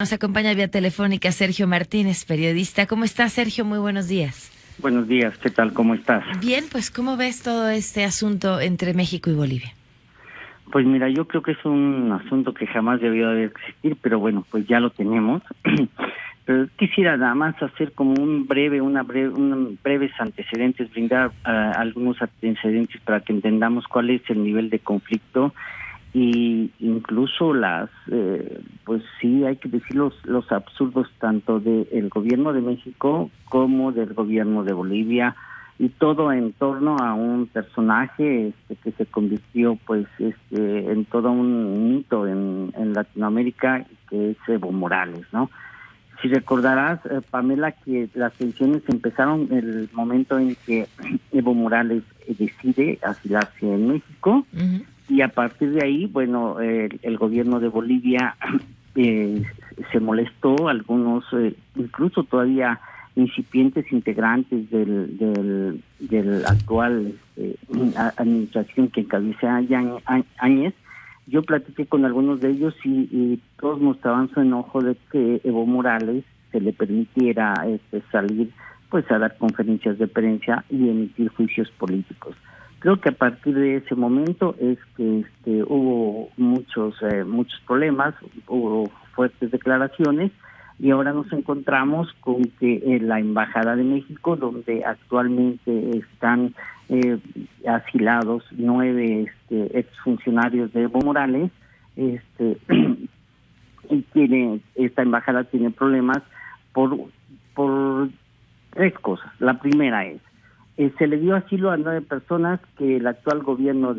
Nos acompaña vía telefónica Sergio Martínez, periodista. ¿Cómo estás, Sergio? Muy buenos días. Buenos días, ¿qué tal? ¿Cómo estás? Bien, pues ¿cómo ves todo este asunto entre México y Bolivia? Pues mira, yo creo que es un asunto que jamás debió de existir, pero bueno, pues ya lo tenemos. Pero quisiera nada más hacer como un breves antecedentes, brindar algunos antecedentes para que entendamos cuál es el nivel de conflicto y incluso pues sí, hay que decir los absurdos tanto del gobierno de México como del gobierno de Bolivia, y todo en torno a un personaje que se convirtió pues en todo un mito en Latinoamérica, que es Evo Morales, ¿no? Si recordarás, Pamela, que las tensiones empezaron en el momento en que Evo Morales decide asilarse en México. Uh-huh. Y a partir de ahí, bueno, el gobierno de Bolivia se molestó, algunos incluso todavía incipientes integrantes del actual administración que encabeza Áñez. Yo platiqué con algunos de ellos y todos mostraban su enojo de que Evo Morales se le permitiera salir pues a dar conferencias de prensa y emitir juicios políticos. Creo que a partir de ese momento es que hubo muchos problemas, hubo fuertes declaraciones, y ahora nos encontramos con que en la Embajada de México, donde actualmente están asilados 9 exfuncionarios de Evo Morales, y esta embajada tiene problemas por 3 cosas. La primera es, se le dio asilo a 9 personas que el actual gobierno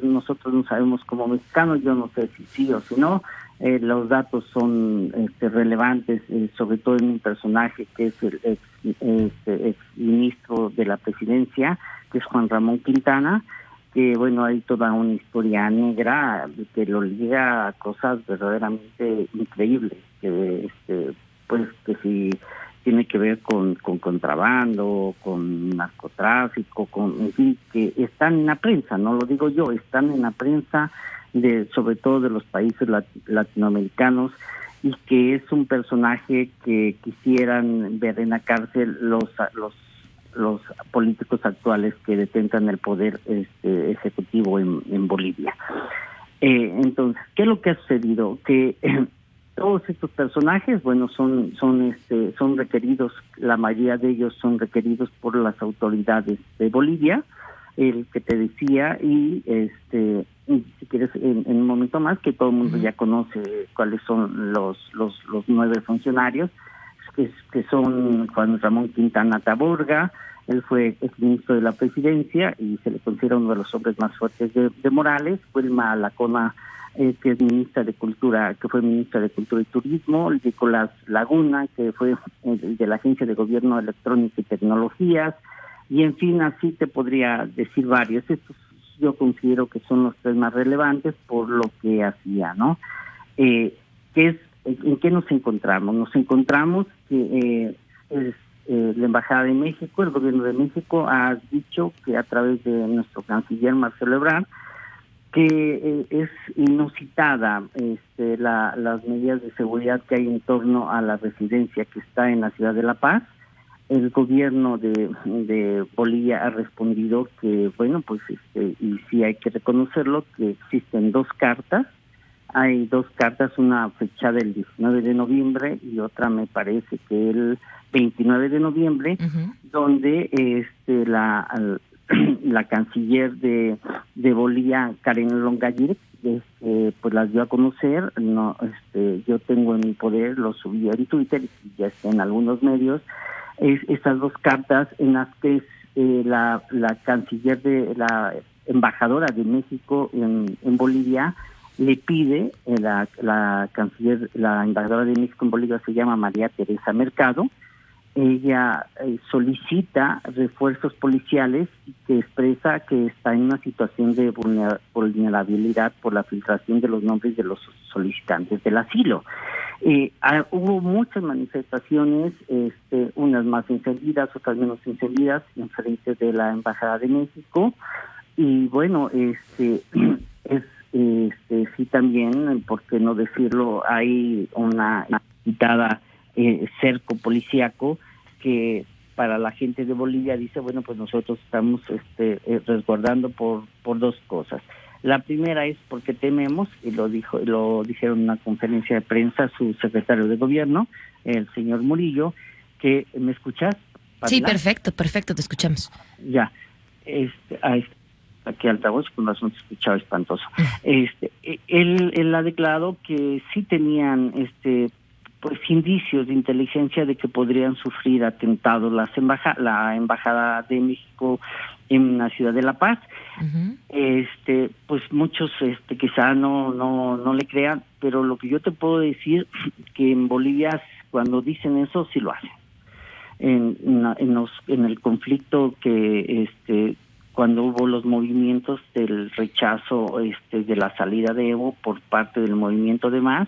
nosotros no sabemos como mexicanos, yo no sé si sí o si no. Los datos son relevantes, sobre todo en un personaje que es el ex ministro de la presidencia, que es Juan Ramón Quintana, que bueno, hay toda una historia negra que lo liga a cosas verdaderamente increíbles, que pues que si tiene que ver con contrabando, con narcotráfico, en fin, que están en la prensa, no lo digo yo, están en la prensa sobre todo de los países latinoamericanos, y que es un personaje que quisieran ver en la cárcel los políticos actuales que detentan el poder ejecutivo en Bolivia. Entonces, ¿qué es lo que ha sucedido? Que todos estos personajes, bueno, son requeridos, la mayoría de ellos son requeridos por las autoridades de Bolivia, el que te decía, y si quieres en un momento más, que todo el mundo ya conoce cuáles son los 9 funcionarios, que son Juan Ramón Quintana Taborga. Él fue exministro de la presidencia y se le considera uno de los hombres más fuertes de Morales. Wilma Lacona, que es ministra de Cultura, que fue ministra de Cultura y Turismo. Nicolás Laguna, que fue de la Agencia de Gobierno Electrónico y Tecnologías. Y en fin, así te podría decir varios. Estos yo considero que son los 3 más relevantes por lo que hacía, ¿no? ¿En qué nos encontramos? Nos encontramos que la Embajada de México, el gobierno de México ha dicho que a través de nuestro canciller Marcelo Ebrard, que es inusitada las medidas de seguridad que hay en torno a la residencia que está en la ciudad de La Paz. El gobierno de Bolivia ha respondido que, bueno, pues y sí hay que reconocerlo, que existen 2 cartas. Hay 2 cartas, una fechada el 19 de noviembre y otra me parece que el 29 de noviembre, uh-huh, donde la canciller de Bolivia, Karen Longayer, pues las dio a conocer. No, yo tengo en mi poder, lo subí en Twitter y ya está en algunos medios. Estas 2 cartas en las que la canciller de la embajadora de México en Bolivia le pide, la embajadora de México en Bolivia se llama María Teresa Mercado. Ella solicita refuerzos policiales y que expresa que está en una situación de vulnerabilidad por la filtración de los nombres de los solicitantes del asilo. Hubo muchas manifestaciones, unas más encendidas, otras menos encendidas, en frente de la Embajada de México, y bueno, es sí también, por qué no decirlo, hay una invitada cerco policíaco que para la gente de Bolivia dice, bueno, pues nosotros estamos resguardando por dos cosas. La primera es porque tememos, y lo dijeron en una conferencia de prensa su secretario de gobierno, el señor Murillo, que ¿me escuchas, Pamela? Sí, perfecto, te escuchamos. Ya, aquí altavoz, con razón se escuchaba espantoso. Él ha declarado que sí tenían pues indicios de inteligencia de que podrían sufrir atentados la embajada de México en la ciudad de La Paz. Uh-huh. Pues muchos quizá no le crean, pero lo que yo te puedo decir que en Bolivia cuando dicen eso sí lo hacen. En el conflicto que cuando hubo los movimientos del rechazo de la salida de Evo por parte del movimiento de MAS,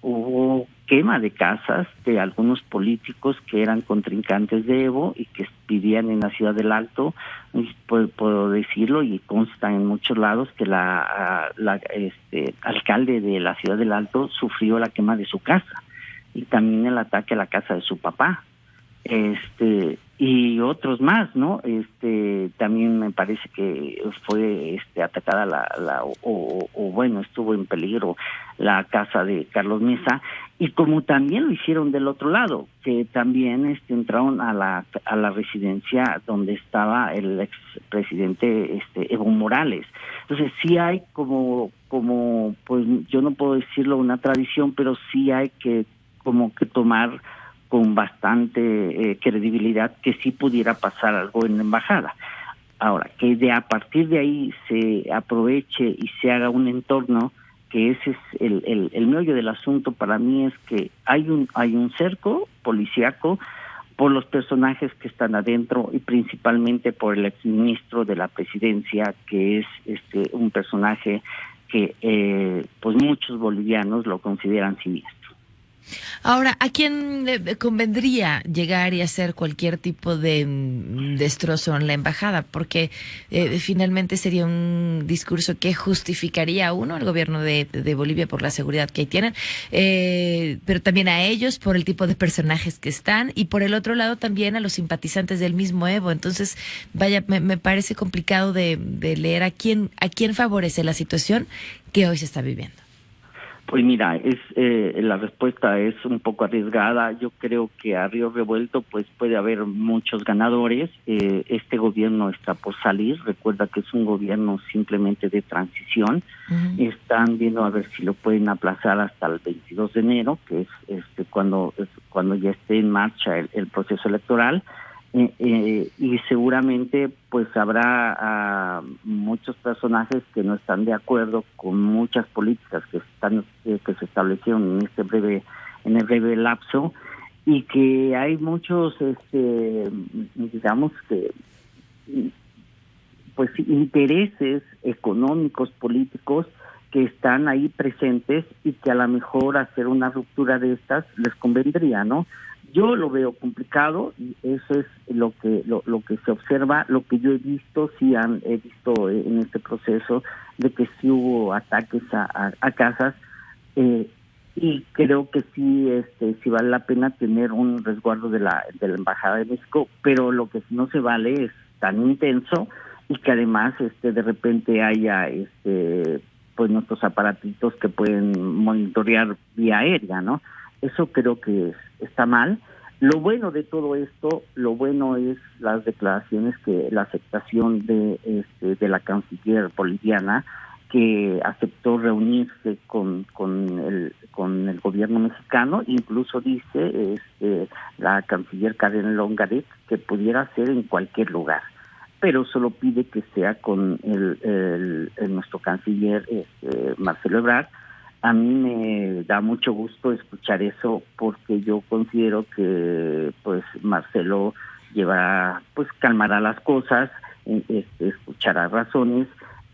hubo quema de casas de algunos políticos que eran contrincantes de Evo y que vivían en la ciudad del Alto. Puedo decirlo y consta en muchos lados que la alcalde de la ciudad del Alto sufrió la quema de su casa y también el ataque a la casa de su papá. Y otros más, ¿no? También me parece que fue atacada bueno, estuvo en peligro la casa de Carlos Mesa, y como también lo hicieron del otro lado, que también entraron a la residencia donde estaba el expresidente Evo Morales. Entonces sí hay como pues yo no puedo decirlo una tradición, pero sí hay que tomar con bastante credibilidad que sí pudiera pasar algo en la embajada. Ahora, que a partir de ahí se aproveche y se haga un entorno, que ese es el meollo del asunto para mí, es que hay un cerco policíaco por los personajes que están adentro y principalmente por el exministro de la presidencia, que es un personaje que pues muchos bolivianos lo consideran siniestro. Ahora, ¿a quién le convendría llegar y hacer cualquier tipo de destrozo en la embajada? Porque finalmente sería un discurso que justificaría, uno, el gobierno de Bolivia por la seguridad que ahí tienen, pero también a ellos por el tipo de personajes que están, y por el otro lado también a los simpatizantes del mismo Evo. Entonces, vaya, me parece complicado de leer a quién favorece la situación que hoy se está viviendo. Pues mira, la respuesta es un poco arriesgada. Yo creo que a río revuelto pues puede haber muchos ganadores. Este gobierno está por salir. Recuerda que es un gobierno simplemente de transición. Uh-huh. Están viendo a ver si lo pueden aplazar hasta el 22 de enero, que es cuando ya esté en marcha el proceso electoral. Y seguramente pues habrá muchos personajes que no están de acuerdo con muchas políticas que se establecieron en el breve lapso, y que hay muchos digamos que pues intereses económicos, políticos que están ahí presentes y que a lo mejor hacer una ruptura de estas les convendría, ¿no? Yo lo veo complicado, y eso es lo que se observa, lo que yo he visto, he visto en este proceso de que sí hubo ataques a casas, y creo que sí vale la pena tener un resguardo de la Embajada de México, pero lo que no se vale es tan intenso y que además de repente haya pues nuestros aparatitos que pueden monitorear vía aérea, ¿no? Eso creo que está mal. Lo bueno de todo esto, lo bueno es las declaraciones, que la aceptación de la canciller boliviana, que aceptó reunirse con el gobierno mexicano. Incluso dice la canciller Karen Longaret que pudiera ser en cualquier lugar, pero solo pide que sea con nuestro canciller Marcelo Ebrard. A mí me da mucho gusto escuchar eso, porque yo considero que pues Marcelo calmará las cosas, escuchará razones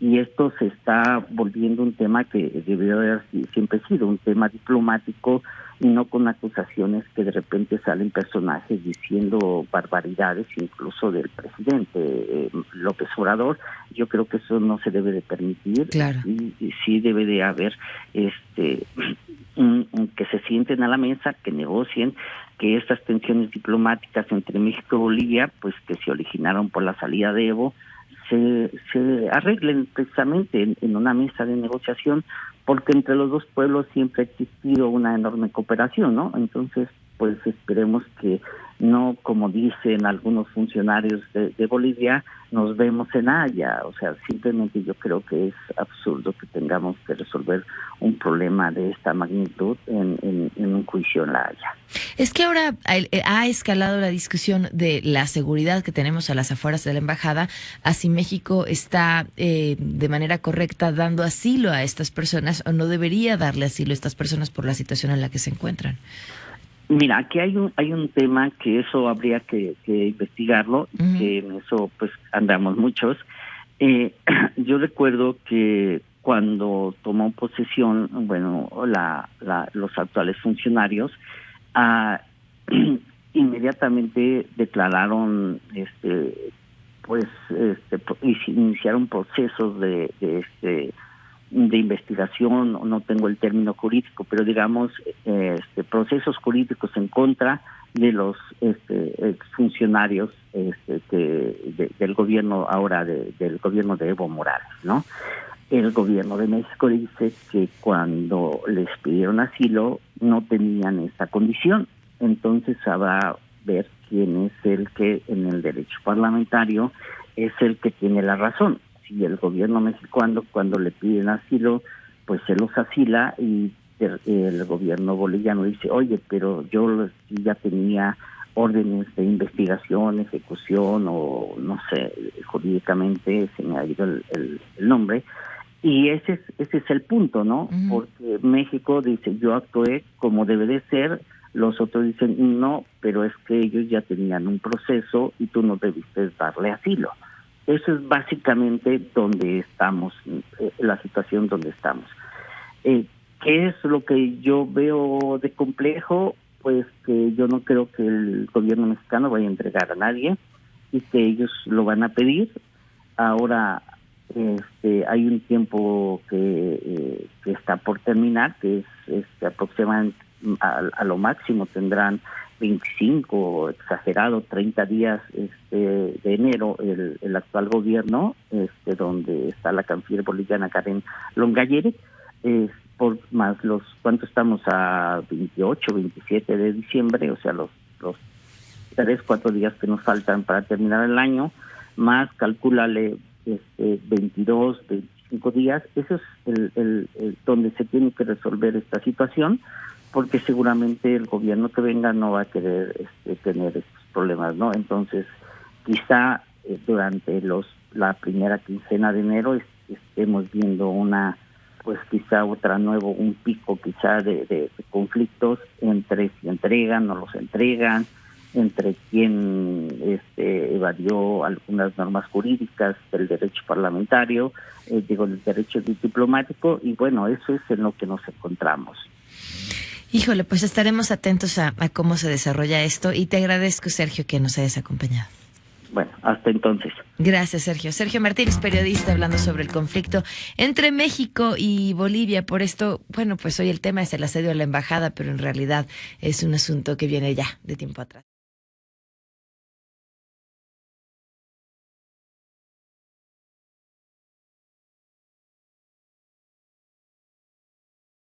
y esto se está volviendo un tema que debió haber siempre sido un tema diplomático y no con acusaciones que de repente salen personajes diciendo barbaridades, incluso del presidente López Obrador. Yo creo que eso no se debe de permitir. Claro. Y sí debe de haber que se sienten a la mesa, que negocien, que estas tensiones diplomáticas entre México y Bolivia, pues que se originaron por la salida de Evo, se arreglen precisamente en una mesa de negociación, porque entre los dos pueblos siempre ha existido una enorme cooperación, ¿no? Entonces, pues esperemos que no, como dicen algunos funcionarios de Bolivia, nos vemos en Haya. O sea, simplemente yo creo que es absurdo que tengamos que resolver un problema de esta magnitud en un juicio en La Haya. Es que ahora ha escalado la discusión de la seguridad que tenemos a las afueras de la embajada, a si México está de manera correcta dando asilo a estas personas o no debería darle asilo a estas personas por la situación en la que se encuentran. Mira, aquí hay un tema que eso habría que investigarlo, que en eso pues andamos muchos. Yo recuerdo que cuando tomó posesión, bueno, los actuales funcionarios, inmediatamente declararon, iniciaron procesos de investigación, no tengo el término jurídico, pero digamos procesos jurídicos en contra de los exfuncionarios del gobierno ahora del gobierno de Evo Morales, ¿no? El gobierno de México dice que cuando les pidieron asilo no tenían esta condición. Entonces habrá ver quién es el que en el derecho parlamentario es el que tiene la razón. Si el gobierno mexicano, cuando le piden asilo, pues se los asila, y el gobierno boliviano dice, oye, pero yo ya tenía órdenes de investigación, ejecución, o no sé, jurídicamente se me ha ido el nombre, y ese es el punto, ¿no? Porque México dice, yo actué como debe de ser, los otros dicen, no, pero es que ellos ya tenían un proceso y tú no debiste darle asilo. Eso es básicamente donde estamos, la situación donde estamos. ¿Qué es lo que yo veo de complejo? Pues que yo no creo que el gobierno mexicano vaya a entregar a nadie y que ellos lo van a pedir. Ahora hay un tiempo que está por terminar, que es aproximadamente a lo máximo tendrán 25, exagerado, 30 días de enero el actual gobierno, donde está la canciller boliviana Karen Longayeres, por más ¿cuánto estamos? A 28, 27 de diciembre, o sea, los 3-4 días que nos faltan para terminar el año, más calcúlale 22, 25 días. Eso es el donde se tiene que resolver esta situación, porque seguramente el gobierno que venga no va a querer tener estos problemas, ¿no? Entonces, quizá durante la primera quincena de enero estemos viendo un pico quizá de conflictos entre si entregan o los entregan, entre quien evadió algunas normas jurídicas del derecho parlamentario, del derecho diplomático, y bueno, eso es en lo que nos encontramos. Híjole, pues estaremos atentos a cómo se desarrolla esto, y te agradezco, Sergio, que nos hayas acompañado. Bueno, hasta entonces. Gracias, Sergio. Sergio Martínez, periodista, hablando sobre el conflicto entre México y Bolivia. Por esto, bueno, pues hoy el tema es el asedio a la embajada, pero en realidad es un asunto que viene ya de tiempo atrás.